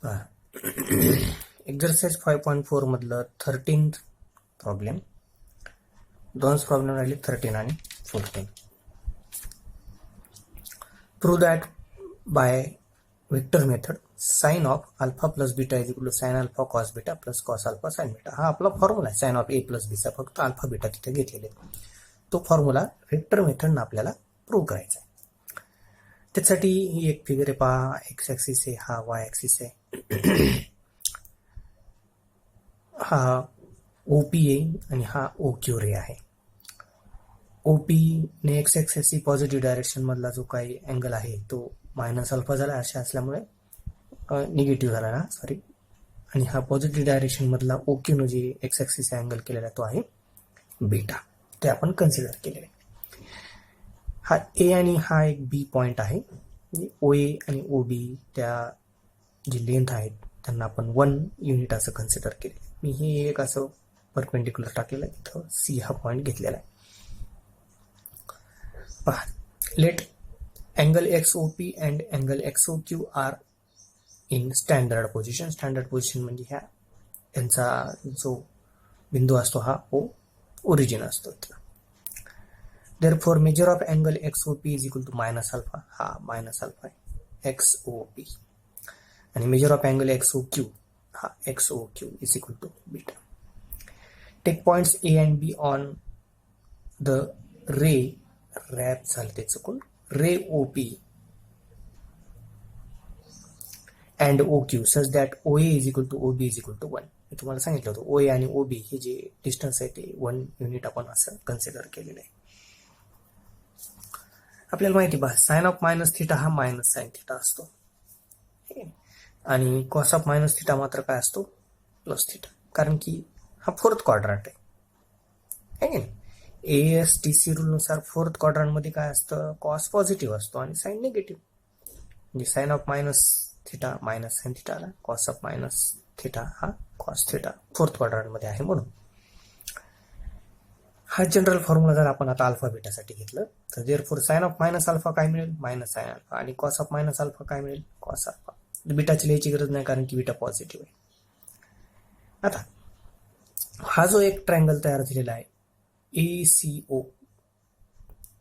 Exercise 5.4 मधलं 13th problem. दोनच problem राहिले, 13 आणि 14. Prove that by vector method sine of alpha plus beta is equal to sine alpha cos beta plus cos alpha sine beta. हा आपला formula आहे sign of A plus बीचा, फक्त alpha beta तिथे घेतलेले. तो फॉर्म्युला वेक्टर मेथडनं आपल्याला prove करायचा आहे. त्यासाठी ही एक फिगर आहे पहा, एक्स ॲक्सिस आहे, हा वाय ॲक्सिस आहे, हा ओपी आहे आणि हा ओक्यू रे आहे. ओपी ने एक्स ॲक्सिस पॉझिटिव्ह डायरेक्शन मधला जो काही अँगल आहे तो मायनस अल्फा झाला, अशा असल्यामुळे निगेटिव्ह झाला ना, सॉरी. आणि हा पॉझिटिव्ह डायरेक्शन मधला ओक्यूनं जे एक्स ॲक्सिस अँगल केलेला तो आहे बीटा, ते आपण कन्सिडर केलेले. हा ए आणि हा एक बी पॉइंट आहे. ओ ए आणि ओ बी त्या जी लेंथ आहेत त्यांना आपण 1 युनिट असं कन्सिडर केले. मी हे एक असं परपेंडिक्युलर टाकलेलं आहे, इथं सी हा पॉइंट घेतलेला आहे. पहा, let angle X O P and angle X O Q are in standard position. Standard position म्हणजे ह्या त्यांचा जो बिंदू असतो हा ओरिजिन असतो. Therefore, measure of angle XOP is equal to minus alpha. हा minus alpha आहे XOP. आणि measure of angle XOQ हा XOQ is equal to beta. Take points A and B on the ray wrap झालं ते चुकून ray OP and OQ such that OA is equal to OB is equal to 1. मी तुम्हाला सांगितलं होतं OA आणि OB हे जे डिस्टन्स आहे ते 1 युनिट आपण असं कन्सिडर केलेलं आहे. आपल्याला माहिती पहा, साइन ऑफ मायनस थिटा हा मायनस साइन थिटा असतो आणि कॉस ऑफ मायनस थिटा मात्र काय असतो, प्लस थिटा, कारण की हा फोर्थ क्वाड्रंट आहे. ASTC रूल नुसार फोर्थ क्वाड्रंट मध्ये काय असतं, कॉस पॉझिटिव्ह असतो आणि साइन निगेटिव्ह. म्हणजे sine of minus theta minus sine theta, cos of minus theta हा कॉस थिटा फोर्थ क्वाड्रंट मध्ये आहे म्हणून. हा जनरल फॉर्म्युला जर आपण आता अल्फा बीटासाठी घेतलं तर therefore sine of minus alpha काय मिळेल, मायनस साइन अल्फा, आणि कॉस ऑफ मायनस अल्फा काय मिळेल, कॉस अल्फा. बीटाची लिहायची गरज नाही कारण की बीटा पॉझिटिव्ह आहे. आता हा जो एक ट्रायंगल तयार झालेला आहे ACO,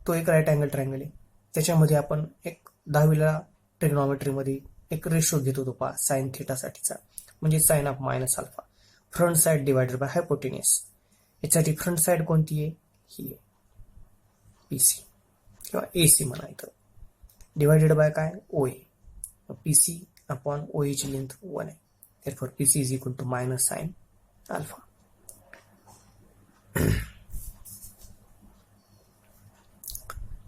तो एक राईट अँगल ट्रायंगल आहे. त्याच्यामध्ये आपण एक 10वीला ट्रिग्नॉमेट्रीमध्ये एक रेशो घेत होतो पहा साइन थिटासाठीचा, म्हणजे sine of minus alpha front side divided by hypotenuse. यासाठी फ्रंट साइड कोणती आहे, ही आहे पीसी किंवा एसी म्हणा, इथं डिवायडेड बाय काय ओए. पीसी अपॉन ओए ची लेंथ 1 आहे. therefore PC is equal to minus sine alpha.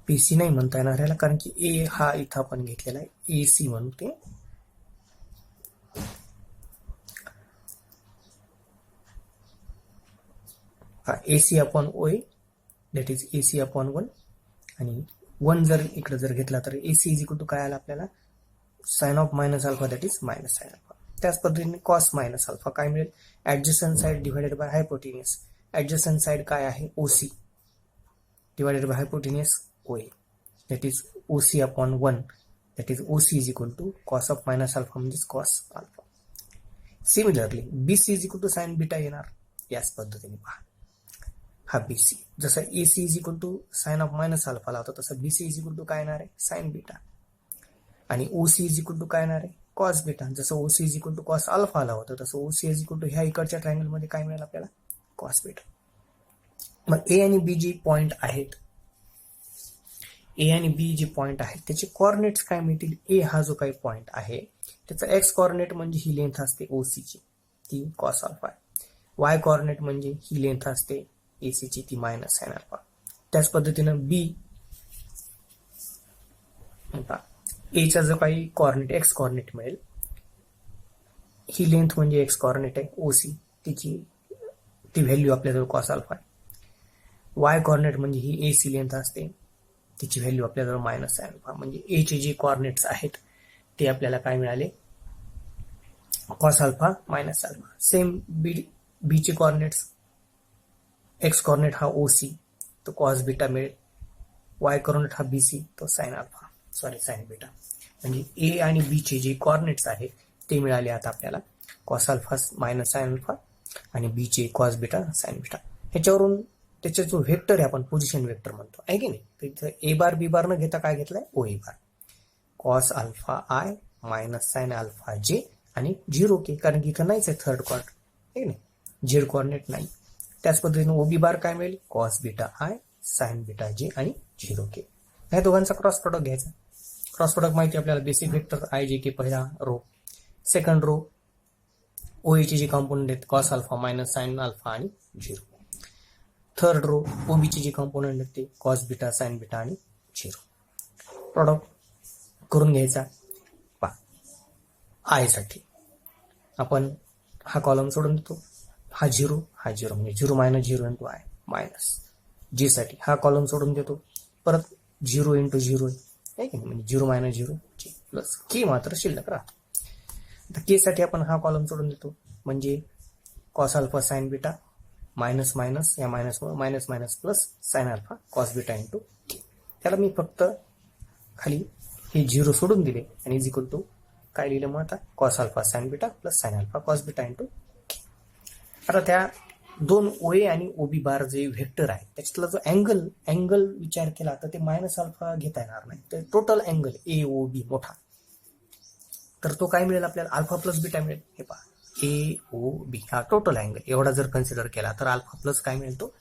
PC नाही म्हणता येणार ह्याला कारण की ए हा इथं आपण घेतलेला आहे, एसी म्हणून ते. हा एसी अपॉन ओए दॅट इज एसी अपॉन 1, आणि 1 जर इकडे जर घेतला तर एसी इज इक्वल टू काय आला आपल्याला, sine of minus alpha that is minus sine alpha. त्याच पद्धतीने कॉस मायनस अल्फा काय मिळेल, adjacent side divided by hypotenuse. Adjacent side काय आहे, OC divided by hypotenuse OA that is OC upon 1 that is OC is equal to cos of minus alpha म्हणजेच cos alpha. Similarly BC is equal to sine beta येणार याच पद्धतीने पहा. हा BC जसं AC is equal to sign of minus alpha ला होता तसं बीसी इज इक्वल टू काय येणार आहे, साइन बीटा. आणि ओसी इज इक्वल टू काय येणार आहे, कॉस बीटा. जसं OC is equal to cos alpha ला होतं तसं ओसी इज इक्वल टू ह्या इकडच्या ट्रायंगल मध्ये काय मिळेल आपल्याला, कॉस बीटा. मग ए आणि बी जी पॉइंट आहेत, ए आणि बी जे पॉइंट आहेत त्याचे कॉर्डिनेट्स काय मिळतील. ए हा जो काही पॉइंट आहे त्याचा एक्स कॉर्डिनेट म्हणजे ही लेंथ असते ओसीची, ती कॉस अल्फा आहे. वाय कॉर्डिनेट म्हणजे ही लेंथ असते एसीची, ती मायनस साइन अल्फा. त्याच पद्धतीनं बी एचा जो काही कॉर्डिनेट एक्स कॉर्डिनेट मिळेल, ही लेंथ म्हणजे एक्स कॉर्डिनेट आहे ओसी, ती व्हॅल्यू आपल्याजवळ कॉस अल्फा आहे. वाय कॉर्डिनेट म्हणजे ही एसी लेंथ असते, तिची व्हॅल्यू आपल्याजवळ मायनस साइन अल्फा. म्हणजे ए चे जे कॉर्डिनेट्स आहेत ते आपल्याला काय मिळाले, cos alpha minus alpha. Same B चे कॉर्डिनेट्स, एक्स कॉर्डिनेट हा ओसी तो कॉस बीटा मिळेल, वाय कॉर्डिनेट हा बीसी तो sine alpha, sorry sine beta. म्हणजे ए आणि बी चे जे कॉर्डिनेट्स आहेत ते मिळाले आता आपल्याला cos alpha minus sine alpha आणि बी चे कॉस बीटा साइन बीटा. ह्याच्यावरून त्याचा जो व्हेक्टर आहे आपण पोझिशन व्हेक्टर म्हणतो आहे की नाही. तर इथं ए बार बी बार न घेता काय घेतलाय O A bar cos alpha I minus sine alpha जे आणि 0 के, कारण की इथं नाहीच आहे थर्ड क्वार्टर आहे की नाही, झेड कॉर्डिनेट नाही. त्याच पद्धतीने ओबी बार काय मिळेल cos beta I sign beta जे आणि 0 के. ह्या दोघांचा क्रॉस प्रोडक्ट घ्यायचा. क्रॉस प्रोडक्ट माहिती आपल्याला बेसिक वेक्टर आय जे के पहिला रो, सेकंड रो ओएचे जे कॉम्पोनंट आहेत cos alpha minus sine alpha आणि 0. थर्ड रो ओबीचे जे कॉम्पोनंट आहेत ते कॉस बीटा साइन बीटा आणि 0. प्रोडक्ट करून घ्यायचा. पा आय साठी आपण हा कॉलम सोडून देतो, हा 0 म्हणजे 0 मायनस 0 इंटू आय मायनस जे साठी हा कॉलम सोडून देतो, परत 0 इंटू 0 आहे की नाही, म्हणजे 0 मायनस 0 जे प्लस के मात्र शिल्लक राहतो. आता के साठी आपण हा कॉलम सोडून देतो, म्हणजे cos alpha sine beta minus minus या minus minus minus plus sine alpha cos beta into K. त्याला मी फक्त खाली हे 0 सोडून दिले आणि इज इक्वल टू काय लिहिलं मग आता cos alpha sine beta plus sine alpha cos beta into K. आता त्या दोन ओए आणि ओबी बार जे व्हेक्टर आहे त्याच्यातला जो अँगल विचार केला तर ते मायनस अल्फा घेता येणार नाही. तर total angle A O B मोठा, तर तो काय मिळेल आपल्याला अल्फा प्लस बीटा मिळेल. हे पहा ए ओ बी हा टोटल अँगल एवढा जर कन्सिडर केला तर अल्फा प्लस काय मिळेल तो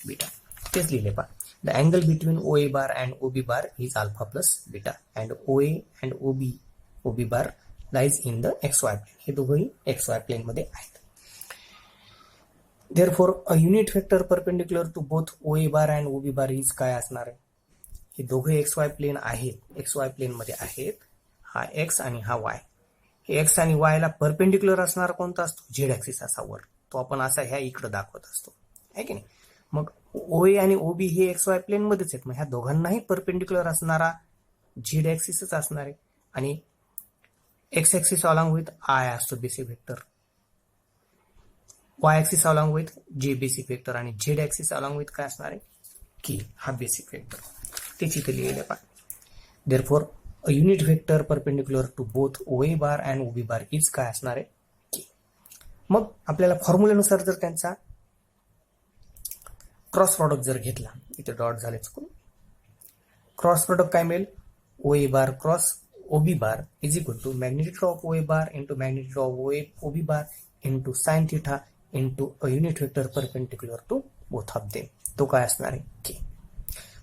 बीटा. तेच लिहिले पहा the angle between O A bar and OB bar is alpha plus beta and O A and OB bar lies in the X Y plane. हे दोघंही एक्स वाय प्लेन मध्ये आहेत. Therefore, a unit vector perpendicular to both OA bar and OB bar is काय असणार आहे. हे दोघे x Y plain आहेत, एक्स वाय प्लेन मध्ये आहेत. हा एक्स आणि हा वाय. हे एक्स आणि वाय ला परपेंडिक्युलर असणार कोणता असतो झेड ऍक्सिस असा वर, तो आपण असा ह्या इकडे दाखवत असतो आहे की नाही. मग ओए आणि ओबी हे एक्स वाय प्लेन मध्येच आहेत, मग ह्या दोघांनाही परपेंडिक्युलर असणारा झेड ऍक्सिसच असणार आहे. आणि X axis along with I असतो basic vector, y axis along with j basic vector आणि z axis along with काय असणार आहे k हा बेसिक वेक्टर. तेच इथे लिहिलेलं आहे. Therefore a unit vector perpendicular to both OA bar and OB bar is काय असणार आहे k. मग आपल्याला फॉर्म्युलेनुसार जर त्यांचा क्रॉस प्रॉडक्ट जर घेतला, इथे डॉट झाले चुकून, क्रॉस प्रॉडक्ट काय मिळेल OA bar cross OB bar is equal to magnitude of OA bar into magnitude of OB bar into sine theta into a unit vector perpendicular to both of them. तो काय असणार आहे के.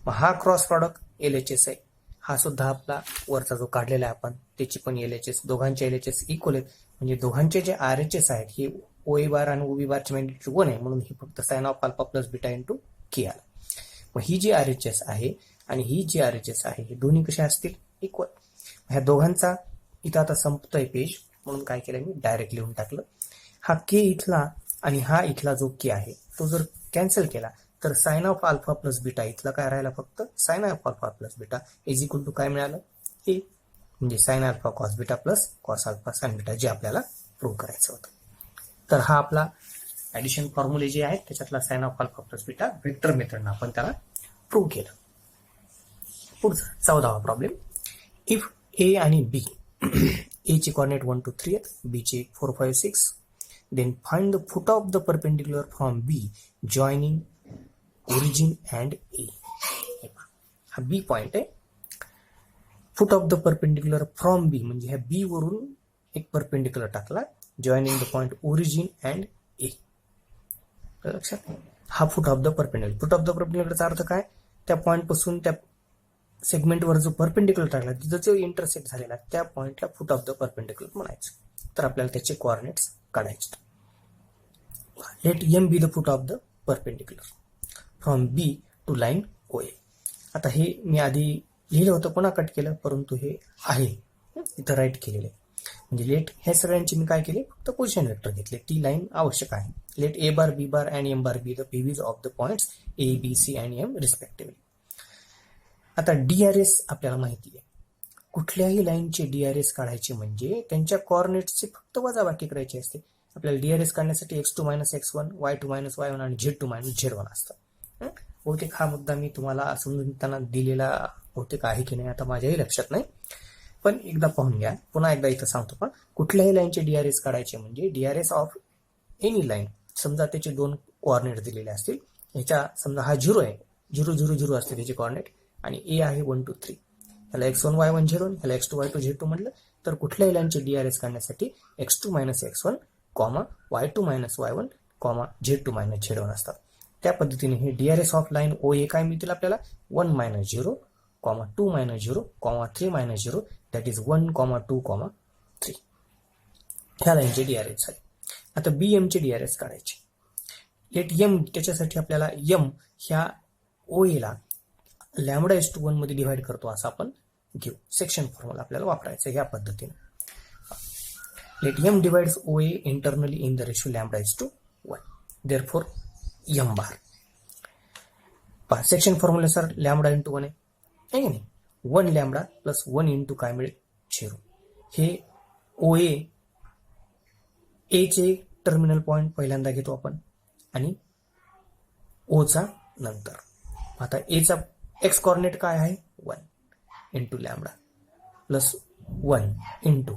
मग हा cross product LHS आहे. हा सुद्धा आपला वरचा जो काढलेला आहे आपण त्याची पण एलएचएस, दोघांचे एलएचएस इक्वल आहेत. म्हणजे दोघांचे जे आरएचएस आहेत हे ओए बार आणि ओबी बारचे मॅग्निट्यूड 1 आहे, म्हणून ही फक्त sine of alpha plus beta into K आला. मग ही जी आरएचएस आहे आणि ही जी आरएचएस आहे हे दोन्ही कसे असतील इक्वल. ह्या दोघांचा इथं आता संपतोय पेज, म्हणून काय केलं मी डायरेक्ट लिहून टाकलं. हा के इथला आणि हा इथला जो के आहे तो जर कॅन्सल केला तर sine of alpha plus beta इथला काय राहिला फक्त sine of alpha plus beta is equal to काय मिळालं ए, म्हणजे sine alpha cos beta plus cos alpha sine beta जे आपल्याला प्रूव्ह करायचं होतं. तर हा आपला ऍडिशन फॉर्म्युले जे आहेत त्याच्यातला sine of alpha plus beta vector मेथडनं आपण त्याला प्रूव्ह केलं. पुढचा 14वा प्रॉब्लेम. इफ ए आणि बी ए चे कॉर्डिनेट 1 2 3 आहेत, बी चे 4 5 6, then find the foot of the perpendicular from B joining origin and A. हा B पॉइंट आहे. Foot of the perpendicular from B म्हणजे ह्या बी वरून एक परपेंडिक्युलर टाकला, joining the point origin and A. लक्षात हा foot of the perpendicular. Foot of the परपेंडिक्युलरचा अर्थ काय, त्या पॉइंट पासून त्या सेगमेंटवर जो परपेंडिक्युलर टाकला तिथं जो इंटरसेक्ट झालेला त्या पॉइंटला फुट ऑफ द परपेंडिक्युलर म्हणायचं. तर आपल्याला त्याचे कोऑर्डिनेट्स काढायचे. Let M be the foot of the perpendicular from B to line O A. आता हे मी आधी लिहिलं होतं पुन्हा कट केलं, परंतु हे आहे इथं राईट केलेलं आहे. म्हणजे लेट ह्या सगळ्यांची मी काय केले फक्त पोझिशन वेक्टर घेतले. टी लाईन आवश्यक आहे. Let A bar B bar and M bar be the PVs of the points A B C and M respectively. आता डीआरएस आपल्याला माहिती आहे. कुठल्याही लाईनचे डीआरएस काढायचे म्हणजे त्यांच्या कोऑर्डिनेट्सचे फक्त वजाबाकी करायची असते. आपल्याला डीआरएस काढण्यासाठी x2 - x1, y2 - y1 आणि z2 - z1 असतं. बहुतेक हा मुद्दा मी तुम्हाला समजून देताना दिलेला बहुतेक आहे की नाही आता माझ्याही लक्षात नाही. पण एकदा पाहून घ्या, पुन्हा एकदा इथं सांगतो पण कुठल्याही लाईनचे डीआरएस काढायचे म्हणजे डीआरएस ऑफ एनी लाईन, समजा त्याचे दोन कोऑर्डिनेट दिलेले असतील, ह्याच्या समजा हा 0 आहे, 0 0 0 असते त्याचे कोऑर्डिनेट आणि ए आहे 1 2 3, ह्याला x1 y1 z1 ह्याला x2 y2 z2 म्हटलं तर कुठल्याही लाईनचे डीआरएस काढण्यासाठी x2 - x1 y2 - y1 z2 - z1 असतात. त्या पद्धतीने हे डीआरएस ऑफ लाईन ओ ए काय मिळतील आपल्याला 1 - 0 2 - 0 3 - 0 दॅट इज 1 2 3. ह्या लाईनचे डीआरएस झाले. आता बी एम चे डीआरएस काढायचे. लेट एम, त्याच्यासाठी आपल्याला एम ह्या ओ एला λ/1 मध्ये डिव्हाइड करतो असं आपण घेऊ. सेक्शन फॉर्म्युला आपल्याला वापरायचा ह्या पद्धतीने. Let M divides O A internally in the ratio λ/1. Therefore M bar पहा सेक्शन फॉर्म्युलानुसार λ/1 आहे की नाही. 1 λ प्लस 1 इंटू काय मिळेल 0. हे ओ ए चे टर्मिनल पॉइंट पहिल्यांदा घेतो आपण आणि ओ चा नंतर. आता ए चा एक्स कॉर्डिनेट काय आहे 1 इंटू λ प्लस 1 इंटू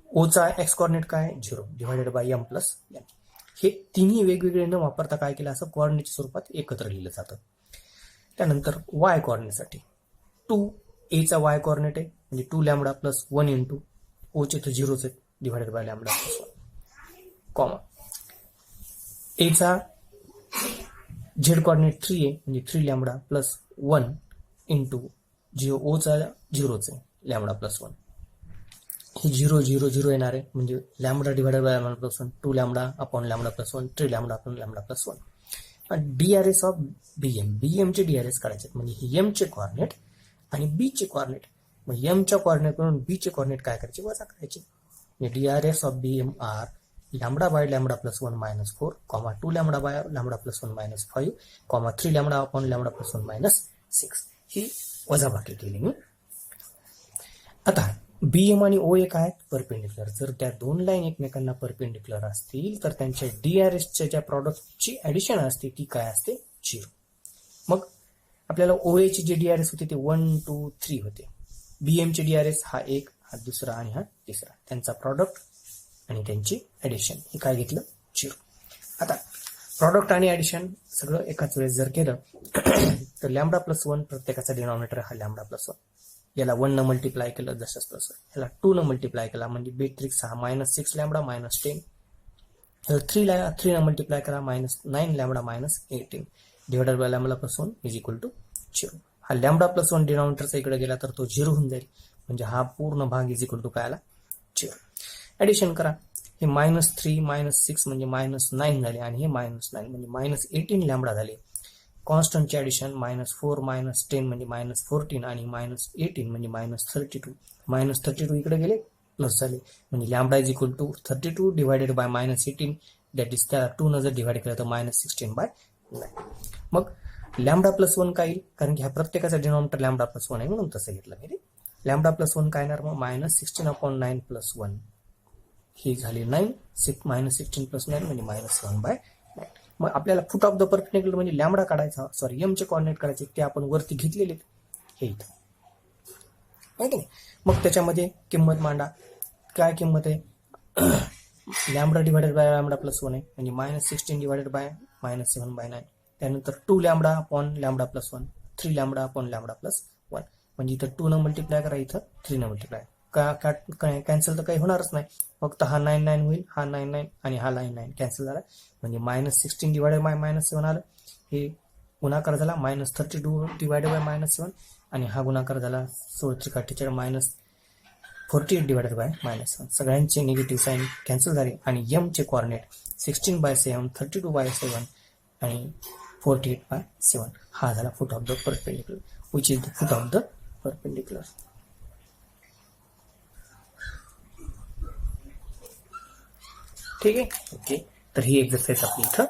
ओ चा एक्स कॉर्डिनेट काय 0 divided by M plus N. हे तिन्ही वेगवेगळे न वापरता काय केलं असं कोऑर्डिनेटच्या स्वरूपात एकत्र लिहिलं जातं. त्यानंतर वाय कॉर्डिनेटसाठी 2 ए चा वाय कॉर्डिनेट आहे म्हणजे 2 λ प्लस 1 इंटू ओ चे तर 0 आहे डिवायडेड बाय λ प्लस 1 कॉमा. ए चा झेड कॉर्डिनेट 3 आहे म्हणजे 3 λ प्लस 1 इंटू ओ चा 0 आहे λ प्लस 1. हे 0 0 0 येणार आहे म्हणजे λ divided by λ plus 1 2 λ upon λ plus 1 3 λ upon λ plus 1. DRs of BM चे डीआरएस काढायचे म्हणजे हे एम चे कॉर्डिनेट आणि बी चे कॉर्डिनेट. मग एम च्या कॉर्डिनेट वरून बी चे कॉर्डिनेट काय करायचे वजा करायचे. DRs of BM are λ by λ plus 1 minus 4 2 λ by λ plus 1 minus 5 3 λ upon λ plus 1 minus 6. ही वजाबाकी केली मी. आता बीएम आणि ओ ए काय परपेंडिक्युलर. जर त्या दोन लाईन एकमेकांना परपेंडिक्युलर असतील तर त्यांच्या डीआरएसच्या ज्या प्रॉडक्टची ऍडिशन असते ती काय असते 0. मग आपल्याला ओ ए चे जे डीआरएस होते ते 1 2 3 होते. बीएम चे डीआरएस हा एक, हा दुसरा आणि हा तिसरा. त्यांचा प्रॉडक्ट आणि त्यांची ऍडिशन हे काय घेतलं 0. आता प्रॉडक्ट आणि ऍडिशन सगळं एकाच वेळेस जर केलं तर λ प्लस 1 प्रत्येकाचा डिनॉमिनेटर हा λ प्लस 1. याला 1 न मल्टिप्लाय केलं जसंच तसं. याला 2 न मल्टिप्लाय केला म्हणजे बेट्रिक्स हा -6 λ मायनस 10. याला 3 न मल्टिप्लाय करा -9 λ minus 18 divided by λ plus 1 is equal to 0. हा λ प्लस 1 डिनॉमिनेटरचा इकडे गेला तर तो 0 होऊन जाईल म्हणजे हा पूर्ण भाग इज इक्वल टू काय आला 0. ऍडिशन करा. हे -3 -6 म्हणजे -9 झाले आणि हे -9 म्हणजे -18 λ झाले. कॉन्स्टंटचे ऍडिशन -4 -10 म्हणजे -14 आणि -18 म्हणजे -32 इकडे गेले प्लस झाले म्हणजे λ is equal to 32 divided by -18 that is त्या 2 न जर डिवाइड केलं तर -16 बाय 9. मग λ प्लस 1 काय येईल कारण की ह्या प्रत्येकाचा डिनॉमिनेटर λ प्लस 1 आहे म्हणून तसं घेतलं मी. λ प्लस 1 काय येणार मग -16 अपॉन 9 प्लस 1 ही झाली 9 -16 प्लस 9 म्हणजे -7 बाय 9. मग आपल्याला फुट ऑफ द परपेंडिक्युलर म्हणजे लॅम्बडा काढायचा, सॉरी एम चे कॉर्डिनेट काढायचे ते आपण वरती घेतलेले हे इथं माहिती नाही. मग त्याच्यामध्ये किंमत मांडा. काय किंमत आहे lambda divided by lambda plus 1 आहे म्हणजे -16 डिवायडेड बाय -7 बाय 9. त्यानंतर 2 λ अपॉन λ प्लस 1 3 λ अपॉन λ प्लस 1 म्हणजे इथं 2 न मल्टिप्लाय करा इथं 3 न मल्टिप्लाय कॅन्सल तर काही होणारच नाही. फक्त हा 9 9 होईल, हा 9 9 आणि हा 9 9 कॅन्सल झाला म्हणजे -16 डिवायडेड बाय -7 आलं. हे गुणाकार झाला -32 डिवायडेड बाय -7 आणि हा गुणाकार झाला 16 -48 डिवायडेड बाय -7. सगळ्यांचे निगेटिव्ह साईन कॅन्सल झाले आणि एम चे कॉर्डिनेट 16 बाय 7 32 बाय 7 आणि 48 बाय 7 हा झाला foot of the perpendicular which is the foot of the perpendicular. ठीक आहे. ओके, तर ही एक्सरसाइज आपली इथं